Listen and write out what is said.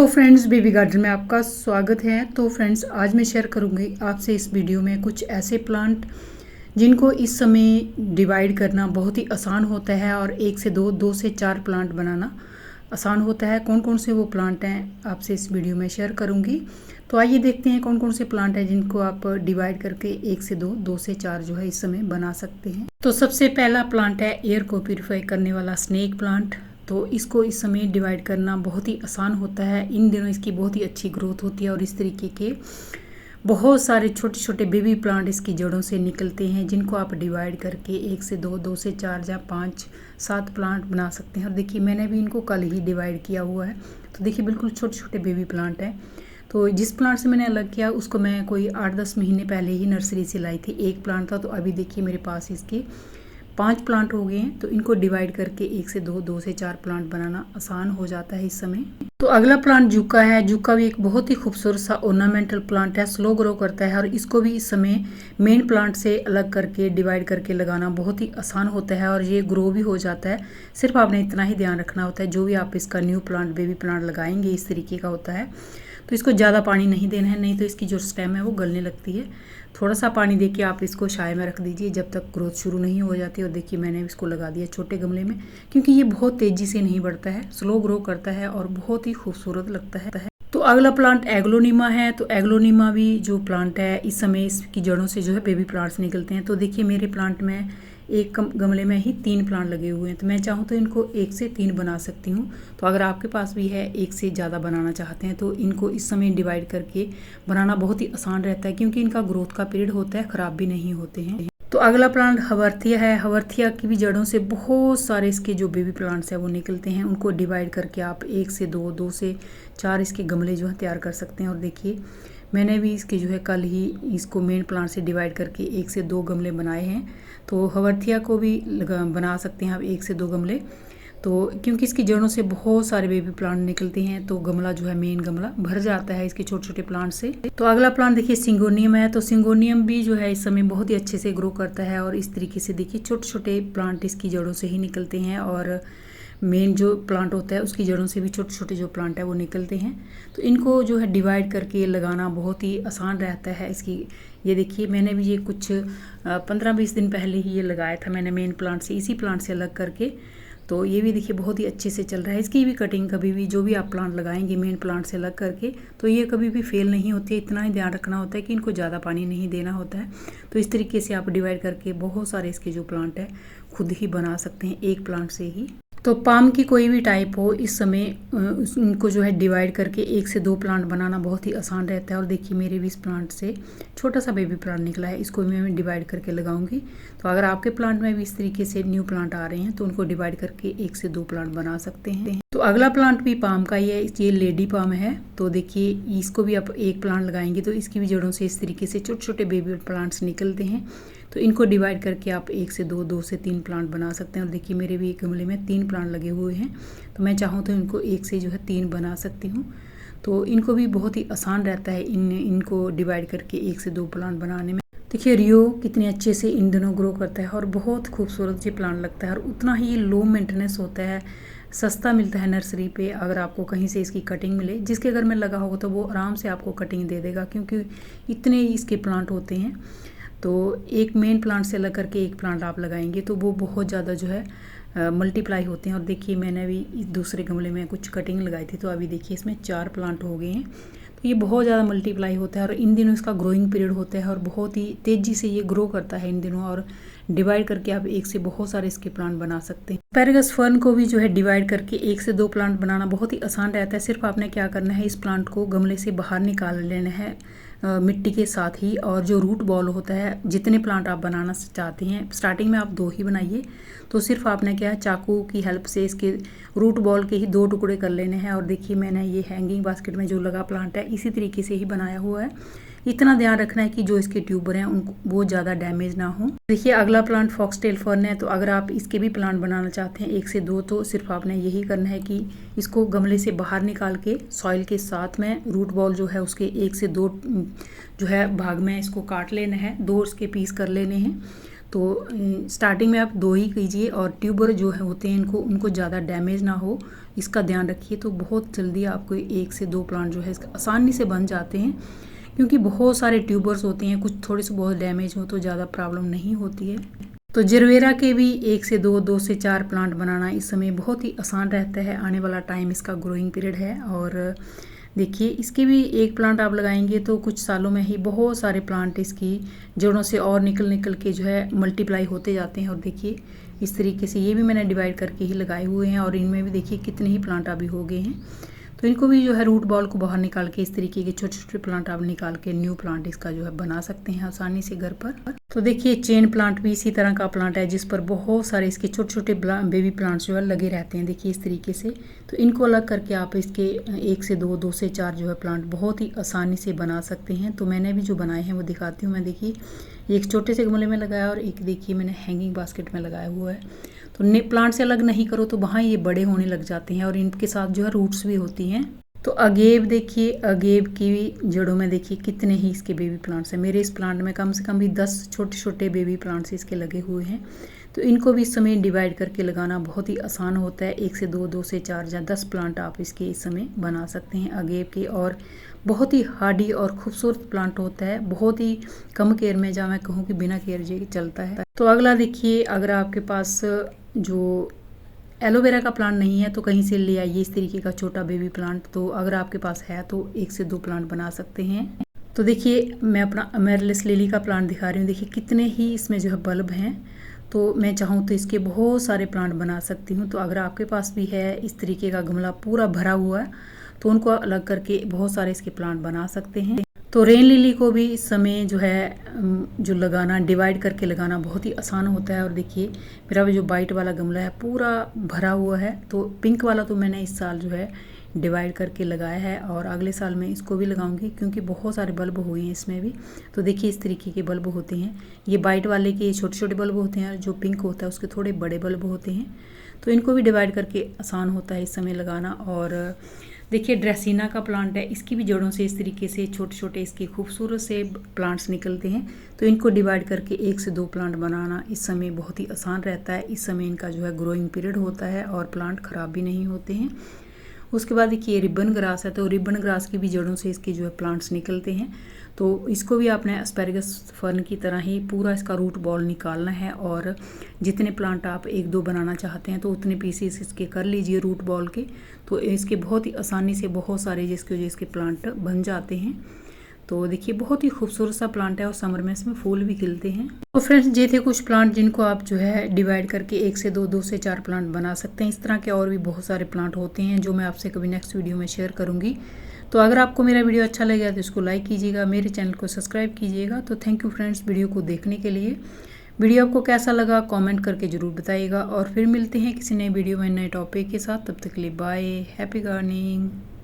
Hello friends, baby garden में आपका स्वागत है। तो फ्रेंड्स, आज मैं शेयर करूंगी आपसे इस वीडियो में कुछ ऐसे प्लांट जिनको इस समय डिवाइड करना बहुत ही आसान होता है और एक से दो से चार प्लांट बनाना आसान होता है। कौन कौन से वो प्लांट हैं आपसे इस वीडियो में शेयर करूंगी। तो आइए देखते हैं कौन कौन से प्लांट हैं जिनको आप डिवाइड करके एक से दो से चार जो है इस समय बना सकते हैं। तो सबसे पहला प्लांट है एयर को प्यूरिफाई करने वाला स्नेक प्लांट। तो इसको इस समय डिवाइड करना बहुत ही आसान होता है। इन दिनों इसकी बहुत ही अच्छी ग्रोथ होती है और इस तरीके के बहुत सारे छोटे छोटे बेबी प्लांट इसकी जड़ों से निकलते हैं जिनको आप डिवाइड करके एक से दो से चार या 5-7 प्लांट बना सकते हैं। और देखिए, मैंने भी इनको कल ही डिवाइड किया हुआ है। तो देखिए, बिल्कुल छोटे छोटे बेबी प्लांट हैं। तो जिस प्लांट से मैंने अलग किया उसको मैं कोई 8-10 महीने पहले ही नर्सरी से लाई थी। एक प्लांट था, तो अभी देखिए मेरे पास इसके 5 प्लांट हो गए हैं। तो इनको डिवाइड करके एक से दो से चार प्लांट बनाना आसान हो जाता है इस समय। तो अगला प्लांट जुक्का है। जुक्का भी एक बहुत ही खूबसूरत सा ऑर्नामेंटल प्लांट है, स्लो ग्रो करता है और इसको भी इस समय मेन प्लांट से अलग करके डिवाइड करके लगाना बहुत ही आसान होता है और ये ग्रो भी हो जाता है। सिर्फ आपने इतना ही ध्यान रखना होता है, जो भी आप इसका न्यू प्लांट बेबी प्लांट लगाएंगे इस तरीके का होता है। तो इसको ज़्यादा पानी नहीं देना है, नहीं तो इसकी जो स्टेम है वो गलने लगती है। थोड़ा सा पानी देके आप इसको छाया में रख दीजिए जब तक ग्रोथ शुरू नहीं हो जाती। और देखिए, मैंने इसको लगा दिया छोटे गमले में, क्योंकि ये बहुत तेज़ी से नहीं बढ़ता है, स्लो ग्रो करता है और बहुत ही खूबसूरत लगता है। तो अगला प्लांट एग्लोनिमा है। तो एग्लोनिमा भी जो प्लांट है इस समय इसकी जड़ों से जो है बेबी प्लांट्स निकलते हैं। तो देखिए, मेरे प्लांट में एक गमले में ही 3 प्लांट लगे हुए हैं। तो मैं चाहूँ तो इनको 1 से 3 बना सकती हूँ। तो अगर आपके पास भी है 1 से ज़्यादा बनाना चाहते हैं तो इनको इस समय डिवाइड करके बनाना बहुत ही आसान रहता है, क्योंकि इनका ग्रोथ का पीरियड होता है, ख़राब भी नहीं होते हैं। तो अगला प्लांट हवर्थिया है। हवर्थिया की भी जड़ों से बहुत सारे इसके जो बेबी प्लांट्स हैं वो निकलते हैं। उनको डिवाइड करके आप 1 से दो से चार इसके गमले जो है तैयार कर सकते हैं। और देखिए, मैंने भी इसके जो है कल ही इसको मेन प्लांट से डिवाइड करके 1 से 2 गमले बनाए हैं। तो हवर्थिया को भी बना सकते हैं आप 1 से 2 गमले। तो क्योंकि इसकी जड़ों से बहुत सारे बेबी प्लांट निकलते हैं तो गमला जो है मेन गमला भर जाता है इसके छोटे छोटे प्लांट से। तो अगला प्लांट देखिए सिंगोनियम है। तो सिंगोनियम भी जो है इस समय बहुत ही अच्छे से ग्रो करता है और इस तरीके से देखिए छोटे छोटे प्लांट इसकी जड़ों से ही निकलते हैं और मेन जो प्लांट होता है उसकी जड़ों से भी छोटे छोटे जो प्लांट है वो निकलते हैं। तो इनको जो है डिवाइड करके लगाना बहुत ही आसान रहता है। इसकी ये देखिए, मैंने भी ये कुछ 15-20 दिन पहले ही ये लगाया था मैंने मेन प्लांट से, इसी प्लांट से अलग करके। तो ये भी देखिए बहुत ही अच्छे से चल रहा है। इसकी भी कटिंग कभी भी जो भी आप प्लांट लगाएंगे मेन प्लांट से अलग करके तो ये कभी भी फेल नहीं होती है। इतना ही ध्यान रखना होता है कि इनको ज़्यादा पानी नहीं देना होता है। तो इस तरीके से आप डिवाइड करके बहुत सारे इसके जो प्लांट है खुद ही बना सकते हैं एक प्लांट से ही। तो पाम की कोई भी टाइप हो, इस समय उनको जो है डिवाइड करके 1 से 2 प्लांट बनाना बहुत ही आसान रहता है। और देखिए, मेरे भी इस प्लांट से छोटा सा बेबी प्लांट निकला है, इसको भी मैं डिवाइड करके लगाऊंगी। तो अगर आपके प्लांट में भी इस तरीके से न्यू प्लांट आ रहे हैं तो उनको डिवाइड करके 1 से 2 प्लांट बना सकते हैं। तो अगला प्लांट भी पाम का ही है, ये लेडी पाम है। तो देखिए, इसको भी आप एक प्लांट लगाएंगे तो इसकी भी जड़ों से इस तरीके से छोटे छोटे बेबी प्लांट्स निकलते हैं। तो इनको डिवाइड करके आप 1 से दो से 3 प्लांट बना सकते हैं। और देखिए, मेरे भी एक गमले में 3 प्लांट लगे हुए हैं। तो मैं चाहूँ तो इनको 1 से जो है 3 बना सकती हूँ। तो इनको भी बहुत ही आसान रहता है इनको डिवाइड करके 1 से 2 प्लांट बनाने में। देखिए, रियो कितने अच्छे से इन दिनों ग्रो करता है और बहुत खूबसूरत ये प्लांट लगता है और उतना ही लो मेंटेनेंस होता है, सस्ता मिलता है नर्सरी पे। अगर आपको कहीं से इसकी कटिंग मिले, जिसके घर में लगा होगा तो वो आराम से आपको कटिंग दे देगा, क्योंकि इतने ही इसके प्लांट होते हैं। तो एक मेन प्लांट से अलग करके एक प्लांट आप लगाएंगे तो वो बहुत ज़्यादा जो है मल्टीप्लाई होते हैं। और देखिए, मैंने भी इस दूसरे गमले में कुछ कटिंग लगाई थी तो अभी देखिए इसमें 4 प्लांट हो गए हैं। तो ये बहुत ज़्यादा मल्टीप्लाई होता है और इन दिनों इसका ग्रोइंग पीरियड होता है और बहुत ही तेज़ी से ये ग्रो करता है इन दिनों। और डिवाइड करके आप 1 से बहुत सारे इसके प्लांट बना सकते हैं। एस्पैरेगस फर्न को भी जो है डिवाइड करके 1 से 2 प्लांट बनाना बहुत ही आसान रहता है। सिर्फ आपने क्या करना है, इस प्लांट को गमले से बाहर निकाल लेना है मिट्टी के साथ ही। और जो रूट बॉल होता है, जितने प्लांट आप बनाना चाहते हैं, स्टार्टिंग में आप 2 ही बनाइए। तो सिर्फ आपने क्या है, चाकू की हेल्प से इसके रूट बॉल के ही 2 टुकड़े कर लेने हैं। और देखिए, मैंने ये हैंगिंग बास्केट में जो लगा प्लांट है इसी तरीके से ही बनाया हुआ है। इतना ध्यान रखना है कि जो इसके ट्यूबर हैं उनको वो ज़्यादा डैमेज ना हो। देखिए, अगला प्लांट फॉक्सटेल फर्न है। तो अगर आप इसके भी प्लांट बनाना चाहते हैं 1 से 2 तो सिर्फ आपने यही करना है कि इसको गमले से बाहर निकाल के सॉइल के साथ में रूट बॉल जो है उसके 1 से 2 जो है भाग में इसको काट लेना है, 2 उसके पीस कर लेने हैं। तो स्टार्टिंग में आप 2 ही कीजिए और ट्यूबर जो है होते हैं उनको ज़्यादा डैमेज ना हो इसका ध्यान रखिए। तो बहुत जल्दी आपको 1 से 2 प्लांट जो है इसका आसानी से बन जाते हैं, क्योंकि बहुत सारे ट्यूबर्स होते हैं, कुछ थोड़े से बहुत डैमेज हो तो ज़्यादा प्रॉब्लम नहीं होती है। तो जरवेरा के भी 1 से 2 से 4 प्लांट बनाना इस समय बहुत ही आसान रहता है। आने वाला टाइम इसका ग्रोइंग पीरियड है और देखिए इसके भी 1 प्लांट आप लगाएंगे तो कुछ सालों में ही बहुत सारे प्लांट इसकी जड़ों से और निकल के जो है मल्टीप्लाई होते जाते हैं। और देखिए इस तरीके से ये भी मैंने डिवाइड करके ही लगाए हुए हैं और इनमें भी देखिए कितने ही प्लांट अभी हो गए हैं। तो इनको भी जो है रूट बॉल को बाहर निकाल के इस तरीके के छोटे छोटे प्लांट आप निकाल के न्यू प्लांट इसका जो है बना सकते हैं आसानी से घर पर। तो देखिए चेन प्लांट भी इसी तरह का प्लांट है जिस पर बहुत सारे इसके छोटे छोटे बेबी प्लांट्स जो है लगे रहते हैं, देखिए इस तरीके से। तो इनको अलग करके आप इसके 1 से 2 से 4 जो है प्लांट बहुत ही आसानी से बना सकते हैं। तो मैंने भी जो बनाए हैं वो दिखाती हूँ मैं। देखिए एक छोटे से गमले में लगाया और एक देखिए मैंने हैंगिंग बास्केट में लगाया हुआ है। तो प्लांट से अलग नहीं करो तो वहाँ ये बड़े होने लग जाते हैं और इनके साथ जो है रूट्स भी होती हैं। तो अगेब देखिए, अगेब की जड़ों में देखिए कितने ही इसके बेबी प्लांट्स हैं। मेरे इस प्लांट में कम से कम भी 10 छोटे छोटे बेबी प्लांट्स इसके लगे हुए हैं। तो इनको भी इस समय डिवाइड करके लगाना बहुत ही आसान होता है। 1 से 2 से 4 या 10 प्लांट आप इसके इस समय बना सकते हैं अगेब के। और बहुत ही हार्डी और खूबसूरत प्लांट होता है, बहुत ही कम केयर में, जहाँ मैं कहूँ कि बिना केयर जे चलता है। तो अगला देखिए, अगर आपके पास जो एलोवेरा का प्लांट नहीं है तो कहीं से ले आइए इस तरीके का छोटा बेबी प्लांट। तो अगर आपके पास है तो 1 से 2 प्लांट बना सकते हैं। तो देखिए मैं अपना अमेरलिस लिली का प्लांट दिखा रही हूँ। देखिए कितने ही इसमें जो है बल्ब हैं। तो मैं चाहूँ तो इसके बहुत सारे प्लांट बना सकती हूँ। तो अगर आपके पास भी है इस तरीके का गमला पूरा भरा हुआ है तो उनको अलग करके बहुत सारे इसके प्लांट बना सकते हैं। तो रेन लिली को भी इस समय जो है जो लगाना, डिवाइड करके लगाना बहुत ही आसान होता है। और देखिए मेरा जो वाइट वाला गमला है पूरा भरा हुआ है। तो पिंक वाला तो मैंने इस साल जो है डिवाइड करके लगाया है और अगले साल मैं इसको भी लगाऊंगी, क्योंकि बहुत सारे बल्ब हुए हैं इसमें भी। तो देखिए इस तरीके के बल्ब होते हैं। ये वाइट वाले के छोटे छोटे बल्ब होते हैं, जो पिंक होता है उसके थोड़े बड़े बल्ब होते हैं। तो इनको भी डिवाइड करके आसान होता है इस समय लगाना। और देखिए ड्रेसिना का प्लांट है, इसकी भी जड़ों से इस तरीके से छोटे छोटे इसके खूबसूरत से प्लांट्स निकलते हैं। तो इनको डिवाइड करके 1 से 2 प्लांट बनाना इस समय बहुत ही आसान रहता है। इस समय इनका जो है ग्रोइंग पीरियड होता है और प्लांट ख़राब भी नहीं होते हैं। उसके बाद देखिए रिबन ग्रास है। तो रिबन ग्रास की भी जड़ों से इसके जो है प्लांट्स निकलते हैं। तो इसको भी आपने एस्पेरेगस फर्न की तरह ही पूरा इसका रूट बॉल निकालना है और जितने प्लांट आप 1-2 बनाना चाहते हैं तो उतने पीसेस इसके कर लीजिए रूट बॉल के। तो इसके बहुत ही आसानी से बहुत सारे जिसके वजह इसके प्लांट बन जाते हैं। तो देखिए बहुत ही खूबसूरत सा प्लांट है और समर में इसमें फूल भी खिलते हैं। तो फ्रेंड्स ये थे कुछ प्लांट जिनको आप जो है डिवाइड करके 1 से 2 से 4 प्लांट बना सकते हैं। इस तरह के और भी बहुत सारे प्लांट होते हैं जो मैं आपसे कभी नेक्स्ट वीडियो में शेयर करूंगी। तो अगर आपको मेरा वीडियो अच्छा लगेगा तो इसको लाइक कीजिएगा, मेरे चैनल को सब्सक्राइब कीजिएगा। तो थैंक यू फ्रेंड्स वीडियो को देखने के लिए। वीडियो आपको कैसा लगा कमेंट करके ज़रूर बताइएगा और फिर मिलते हैं किसी नए वीडियो में नए टॉपिक के साथ। तब तक के लिए बाय, हैप्पी गार्डनिंग।